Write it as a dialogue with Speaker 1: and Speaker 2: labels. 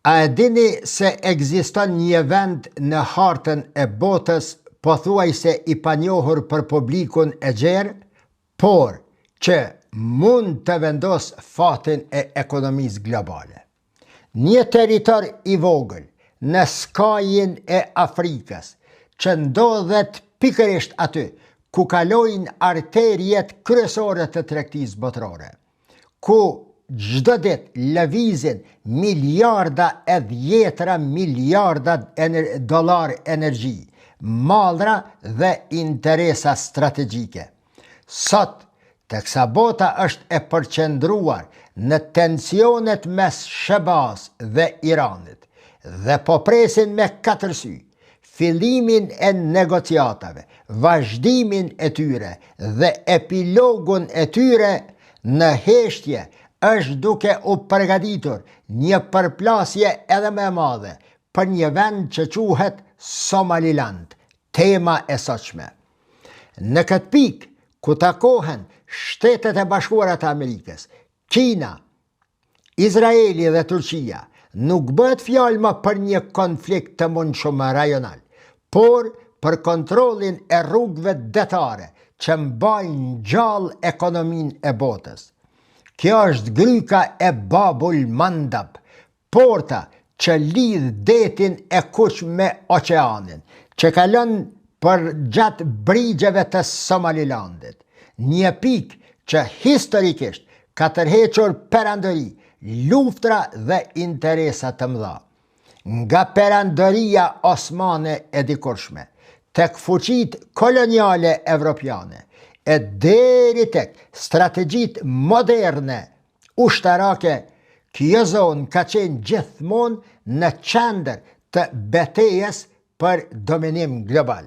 Speaker 1: A e dini se ekziston një vend në hartën e botës pothuajse i panjohur për publikun e gjerë, por që mund të vendos fatin e ekonomisë globale. Një territor i vogël në skajin e Afrikës, që ndodhet pikërisht aty ku kalojnë arterjet kryesore të tregtisë botërore, ku çdo ditë lëvizin miliarda e dhjetra miliarda dollar energji, mallra dhe interesa strategjike. Sot, teksa bota është e përqendruar në tensionet mes Shebas dhe Iranit dhe po presin me katër sy fillimin e negociatave, vazhdimin e tyre dhe epilogun e tyre, në heshtje është duke u përgatitur një përplasje edhe më e madhe për një vend që quhet Somaliland, tema e sotshme. Në këtë pikë ku takohen Shtetet e Bashkuara të Amerikës, Kina, Izraeli dhe Turqia, nuk bëhet fjalë më për një konflikt të mundshëm rajonal, por për kontrollin e rrugëve detare që mbajnë gjallë ekonominë e botës. Kjo është gryka e Babul Mandab, porta që lidh detin e Kuq me oqeanin, që kalon për gjatë brigjeve të Somalilandit. Një pikë që historikisht ka tërhequr perandori, luftra dhe interesa të mëdha. Nga perandoria osmane e dikurshme, tek fuqitë koloniale evropiane, e deri tek strategjitë moderne ushtarake, kjo zonë ka qenë gjithmonë në qendër të betejës për dominim global.